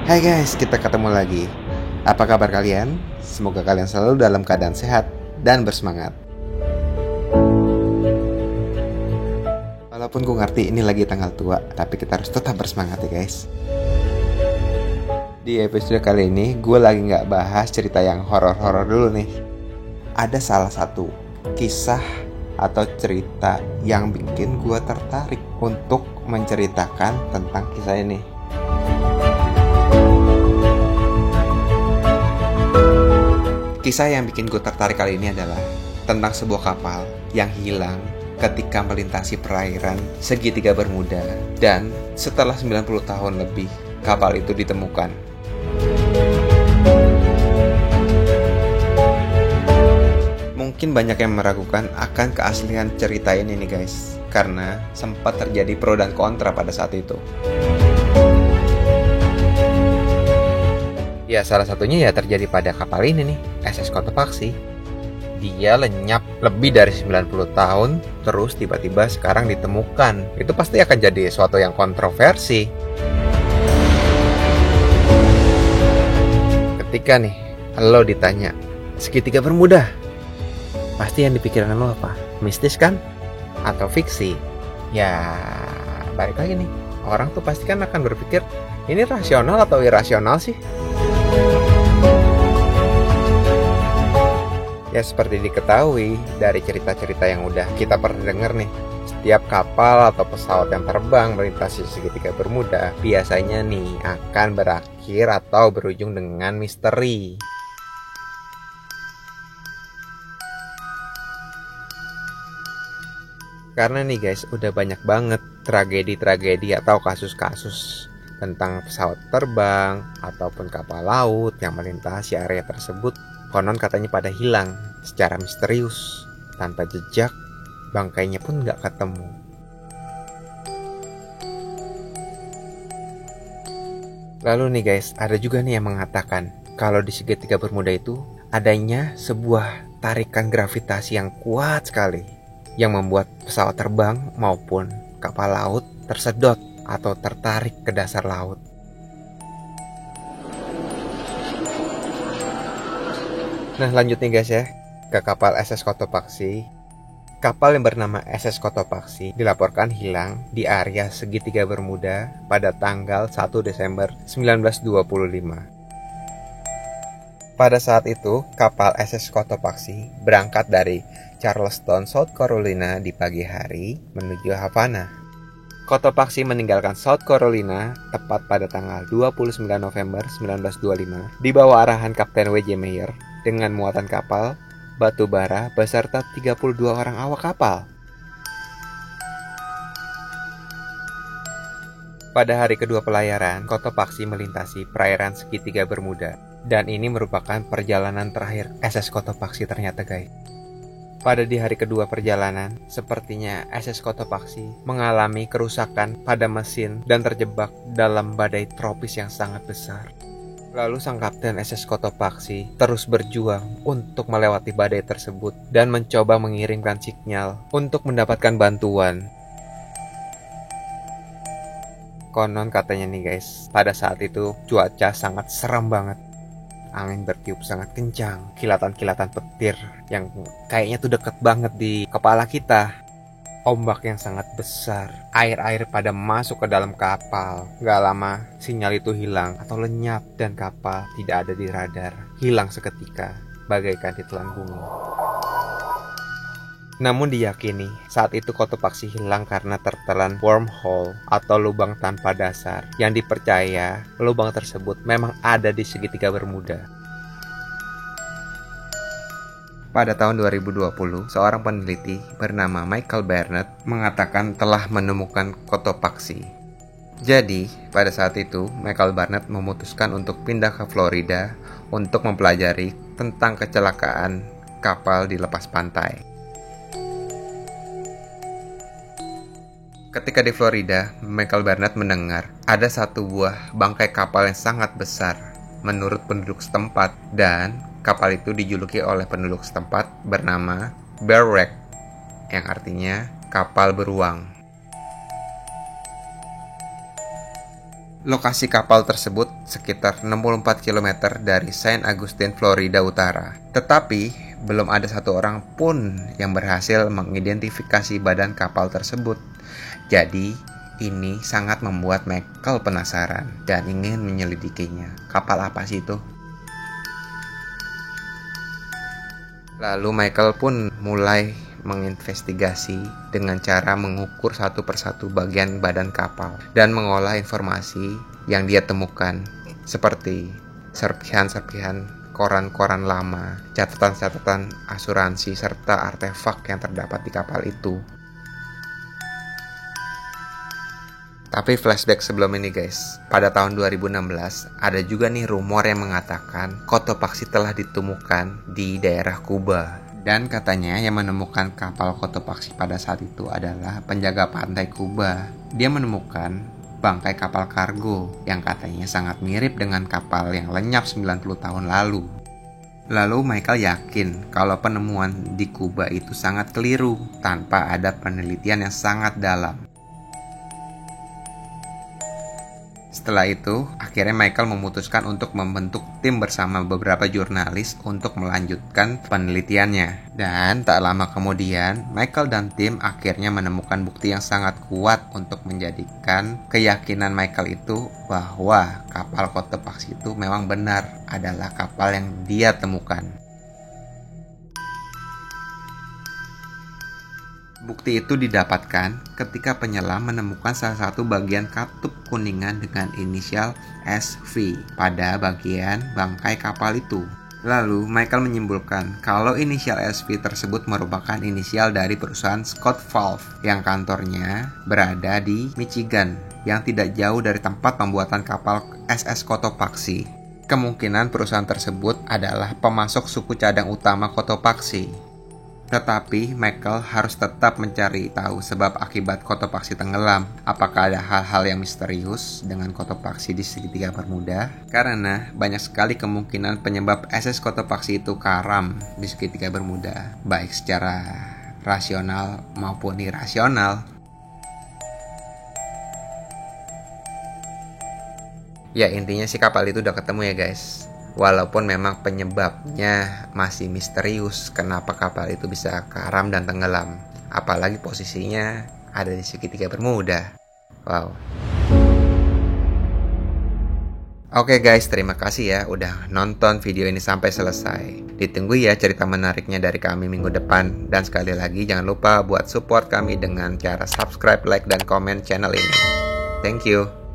Hai guys, kita ketemu lagi. Apa kabar kalian? Semoga kalian selalu dalam keadaan sehat dan bersemangat. Walaupun gue ngerti ini lagi tanggal tua, tapi kita harus tetap bersemangat ya guys. Di episode kali ini, gue lagi gak bahas cerita yang horor-horor dulu nih. Ada salah satu kisah atau cerita yang bikin gue tertarik untuk menceritakan tentang kisah ini. Kisah yang bikin gue tertarik kali ini adalah tentang sebuah kapal yang hilang ketika melintasi perairan segitiga Bermuda, dan setelah 90 tahun lebih kapal itu ditemukan. Mungkin banyak yang meragukan akan keaslian cerita ini nih guys, karena sempat terjadi pro dan kontra pada saat itu. Ya salah satunya ya terjadi pada kapal ini nih, SS Cotopaxi. Dia lenyap lebih dari 90 tahun, terus tiba-tiba sekarang ditemukan. Itu pasti akan jadi suatu yang kontroversi. Ketika nih, lo ditanya, segitiga Bermuda, pasti yang dipikirkan lo apa? Mistis kan? Atau fiksi? Ya, balik lagi nih. Orang tuh pasti kan akan berpikir, ini rasional atau irasional sih? Ya seperti diketahui dari cerita-cerita yang udah kita pernah dengar nih, setiap kapal atau pesawat yang terbang melintasi segitiga Bermuda biasanya nih akan berakhir atau berujung dengan misteri. Karena nih guys, udah banyak banget tragedi-tragedi atau kasus-kasus tentang pesawat terbang ataupun kapal laut yang melintasi area tersebut. Konon katanya pada hilang secara misterius, tanpa jejak, bangkainya pun gak ketemu. Lalu nih guys, ada juga nih yang mengatakan kalau di segitiga Bermuda itu adanya sebuah tarikan gravitasi yang kuat sekali, yang membuat pesawat terbang maupun kapal laut tersedot atau tertarik ke dasar laut. Nah lanjut nih guys ya, ke kapal SS Cotopaxi. Kapal yang bernama SS Cotopaxi dilaporkan hilang di area segitiga Bermuda pada tanggal 1 Desember 1925. Pada saat itu, kapal SS Cotopaxi berangkat dari Charleston, South Carolina di pagi hari menuju Havana. Cotopaxi meninggalkan South Carolina tepat pada tanggal 29 November 1925 di bawah arahan Kapten W.J. Meyer dengan muatan kapal, batu bara, beserta 32 orang awak kapal. Pada hari kedua pelayaran, Cotopaxi melintasi perairan segitiga Bermuda, dan ini merupakan perjalanan terakhir SS Cotopaxi ternyata guys. Pada di hari kedua perjalanan, sepertinya SS Cotopaxi mengalami kerusakan pada mesin dan terjebak dalam badai tropis yang sangat besar. Lalu sang kapten SS Cotopaxi terus berjuang untuk melewati badai tersebut dan mencoba mengirimkan sinyal untuk mendapatkan bantuan. Konon katanya nih guys, pada saat itu cuaca sangat seram banget. Angin bertiup sangat kencang, kilatan-kilatan petir yang kayaknya tuh deket banget di kepala kita. Ombak yang sangat besar, air-air pada masuk ke dalam kapal. Gak lama, sinyal itu hilang atau lenyap dan kapal tidak ada di radar. Hilang seketika, bagaikan ditelan bumi. Namun diyakini, saat itu Cotopaxi hilang karena tertelan wormhole atau lubang tanpa dasar. Yang dipercaya, lubang tersebut memang ada di segitiga Bermuda. Pada tahun 2020, seorang peneliti bernama Michael Barnett mengatakan telah menemukan Cotopaxi. Jadi, pada saat itu, Michael Barnett memutuskan untuk pindah ke Florida untuk mempelajari tentang kecelakaan kapal di lepas pantai. Ketika di Florida, Michael Barnett mendengar ada satu buah bangkai kapal yang sangat besar menurut penduduk setempat, dan kapal itu dijuluki oleh penduduk setempat bernama Bear Wreck, yang artinya kapal beruang. Lokasi kapal tersebut sekitar 64 km dari Saint Augustine, Florida Utara. Tetapi belum ada satu orang pun yang berhasil mengidentifikasi badan kapal tersebut. Jadi ini sangat membuat Michael penasaran dan ingin menyelidikinya. Kapal apa sih itu? Lalu Michael pun mulai menginvestigasi dengan cara mengukur satu persatu bagian badan kapal dan mengolah informasi yang dia temukan seperti serpihan-serpihan koran-koran lama, catatan-catatan asuransi, serta artefak yang terdapat di kapal itu. Tapi flashback sebelum ini guys, pada tahun 2016 ada juga nih rumor yang mengatakan Cotopaxi telah ditemukan di daerah Kuba. Dan katanya yang menemukan kapal Cotopaxi pada saat itu adalah penjaga pantai Kuba. Dia menemukan bangkai kapal kargo yang katanya sangat mirip dengan kapal yang lenyap 90 tahun lalu. Lalu Michael yakin kalau penemuan di Kuba itu sangat keliru tanpa ada penelitian yang sangat dalam. Setelah itu, akhirnya Michael memutuskan untuk membentuk tim bersama beberapa jurnalis untuk melanjutkan penelitiannya. Dan tak lama kemudian, Michael dan tim akhirnya menemukan bukti yang sangat kuat untuk menjadikan keyakinan Michael itu bahwa kapal Cotopaxi itu memang benar adalah kapal yang dia temukan. Bukti itu didapatkan ketika penyelam menemukan salah satu bagian katup kuningan dengan inisial SV pada bagian bangkai kapal itu. Lalu Michael menyimpulkan kalau inisial SV tersebut merupakan inisial dari perusahaan Scott Valve yang kantornya berada di Michigan yang tidak jauh dari tempat pembuatan kapal SS Cotopaxi. Kemungkinan perusahaan tersebut adalah pemasok suku cadang utama Cotopaxi. Tetapi Michael harus tetap mencari tahu sebab akibat Cotopaxi tenggelam. Apakah ada hal-hal yang misterius dengan Cotopaxi di segitiga Bermuda? Karena banyak sekali kemungkinan penyebab SS Cotopaxi itu karam di segitiga Bermuda, baik secara rasional maupun irasional. Ya intinya si kapal itu udah ketemu ya guys. Walaupun memang penyebabnya masih misterius kenapa kapal itu bisa karam dan tenggelam. Apalagi posisinya ada di segitiga Bermuda. Wow. Oke guys, terima kasih ya udah nonton video ini sampai selesai. Ditunggu ya cerita menariknya dari kami minggu depan. Dan sekali lagi jangan lupa buat support kami dengan cara subscribe, like, dan komen channel ini. Thank you.